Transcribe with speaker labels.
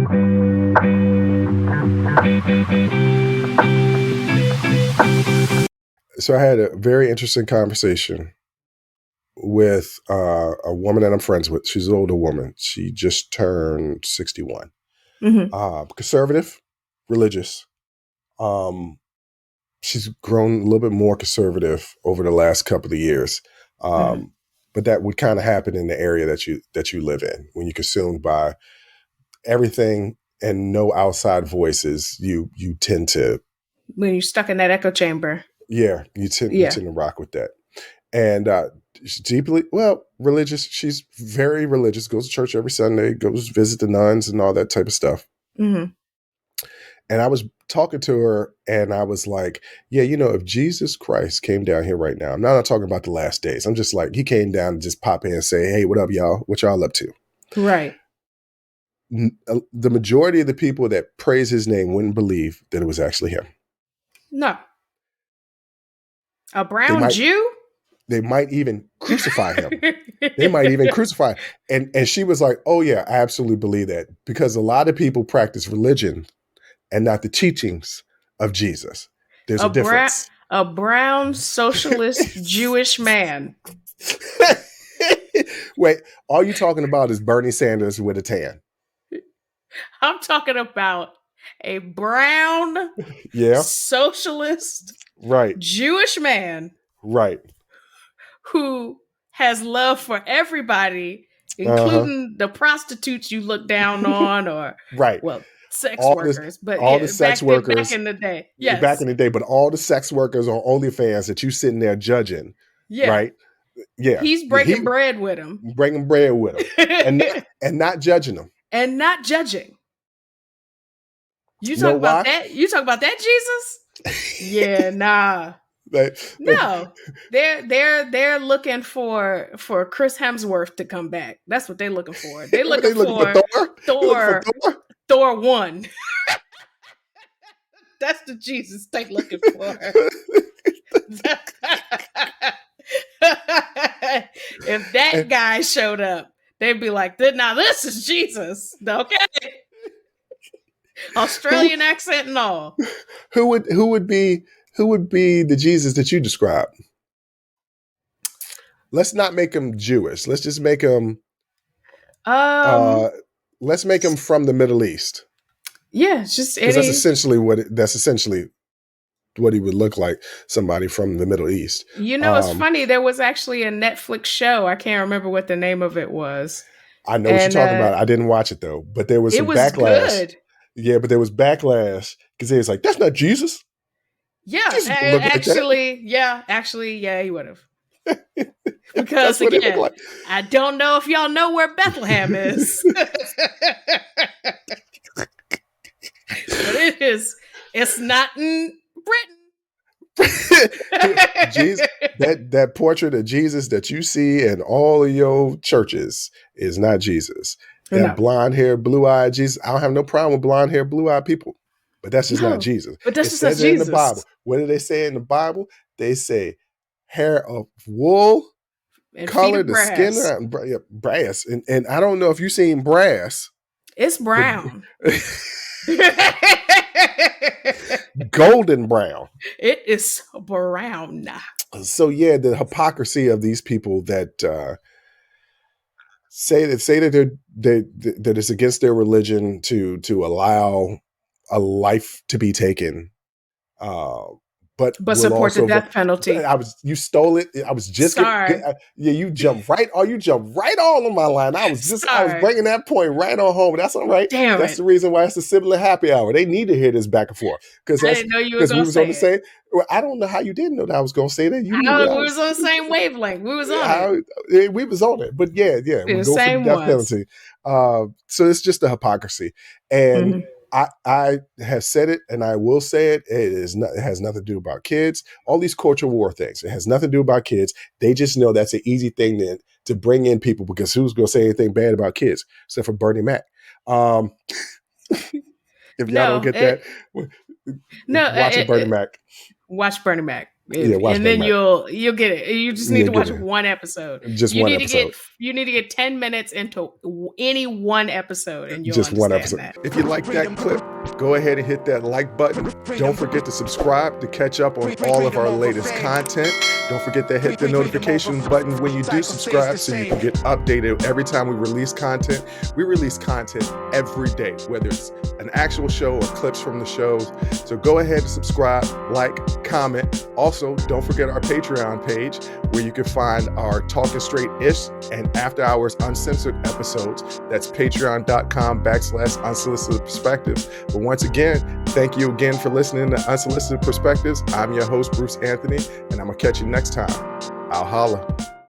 Speaker 1: So I had a very interesting conversation with a woman that I'm friends with. She's an older woman. She just turned 61. Conservative, religious. She's grown a little bit more conservative over the last couple of years. But that would kind of happen in the area that you live in. When you're consumed by everything and no outside voices, you tend to,
Speaker 2: when you're stuck in that echo chamber.
Speaker 1: Yeah, you tend to rock with that. And she's deeply, religious. She's very religious, goes to church every Sunday, goes visit the nuns and all that type of stuff.
Speaker 2: Mm-hmm.
Speaker 1: And I was talking to her and I was like, yeah, if Jesus Christ came down here right now, I'm not talking about the last days. I'm just like, he came down and just pop in and say, hey, what up, y'all? What y'all up to?
Speaker 2: Right.
Speaker 1: The majority of the people that praise his name wouldn't believe that it was actually him.
Speaker 2: No. A brown Jew?
Speaker 1: They might even crucify him. They might even crucify him. And she was like, oh yeah, I absolutely believe that. Because a lot of people practice religion and not the teachings of Jesus. There's a difference.
Speaker 2: A brown socialist Jewish man.
Speaker 1: Wait, all you talking about is Bernie Sanders with a tan.
Speaker 2: I'm talking about a brown socialist Jewish man.
Speaker 1: Right.
Speaker 2: Who has love for everybody, including the prostitutes you look down on, or sex workers. But
Speaker 1: all the sex workers
Speaker 2: back in the day. Yes.
Speaker 1: Back in the day, but all the sex workers on OnlyFans that you sitting there judging. Yeah. Right? Yeah.
Speaker 2: He's breaking bread with them.
Speaker 1: Breaking bread with them. and not judging them.
Speaker 2: And not judging. You talk about that? You talk about that, Jesus? Yeah, nah. No, they're looking for Chris Hemsworth to come back. That's what they're looking for. They're looking for Thor 1. That's the Jesus they looking for. If that guy showed up, they'd be like, "Now this is Jesus." Okay, Australian accent and all.
Speaker 1: Who would be the Jesus that you describe? Let's not make him Jewish. Let's just make him. Let's make him from the Middle East.
Speaker 2: Yeah, just
Speaker 1: that's essentially what he would look like. Somebody from the Middle East.
Speaker 2: It's funny. There was actually a Netflix show. I can't remember what the name of it was.
Speaker 1: I know what you're talking about. I didn't watch it though, but there was some backlash. Good. Yeah, but there was backlash because they was like, "That's not Jesus."
Speaker 2: Yeah, actually, he would have. Because again, like. I don't know if y'all know where Bethlehem is. But it's not in Britain.
Speaker 1: Jesus, that portrait of Jesus that you see in all of your churches is not Jesus. That blonde hair, blue eyed Jesus. I don't have no problem with blonde hair, blue eyed people, but that's just not Jesus.
Speaker 2: But that's just not Jesus.
Speaker 1: In the Bible. What do they say in the Bible? They say hair of wool,
Speaker 2: and
Speaker 1: color the skin brass. And I don't know if you've seen brass.
Speaker 2: It's brown.
Speaker 1: Golden brown.
Speaker 2: It is brown.
Speaker 1: So yeah, the hypocrisy of these people that say that that it's against their religion to allow a life to be taken, but
Speaker 2: support the death penalty.
Speaker 1: You stole it. I was just
Speaker 2: sorry.
Speaker 1: You jumped right. Oh, you jumped right on my line. I was bringing that point right on home. That's all right. That's the reason why it's the sibling happy hour. They need to hear this back and forth because
Speaker 2: I didn't know you were going to say
Speaker 1: it. Well, I don't know how you didn't know that I was going to say that.
Speaker 2: We was on the same wavelength. We was on
Speaker 1: it. We was on it. But yeah, we go for the death penalty. So it's just a hypocrisy, and I have said it, and I will say it. It has nothing to do about kids. All these culture war things. It has nothing to do about kids. They just know that's an easy thing to bring in people because who's going to say anything bad about kids except for Bernie Mac? If y'all don't get that, watch Bernie Mac.
Speaker 2: Watch Bernie Mac. And then you'll get it. You just need to watch one episode.
Speaker 1: You need
Speaker 2: to get 10 minutes into any one episode, and you'll
Speaker 1: just
Speaker 2: understand
Speaker 1: one episode.
Speaker 2: that.
Speaker 1: If you like that clip, go ahead and hit that like button. Don't forget to subscribe to catch up on all of our latest content. Don't forget to hit the notification button when you do subscribe so you can get updated every time we release content. We release content every day, whether it's an actual show or clips from the shows. So go ahead and subscribe, like, comment. Also, don't forget our Patreon page where you can find our Talking Straight-ish and After Hours Uncensored episodes. That's patreon.com/Unsolicited Perspectives. But once again, thank you again for listening to Unsolicited Perspectives. I'm your host, Bruce Anthony, and I'm going to catch you next time. I'll holla.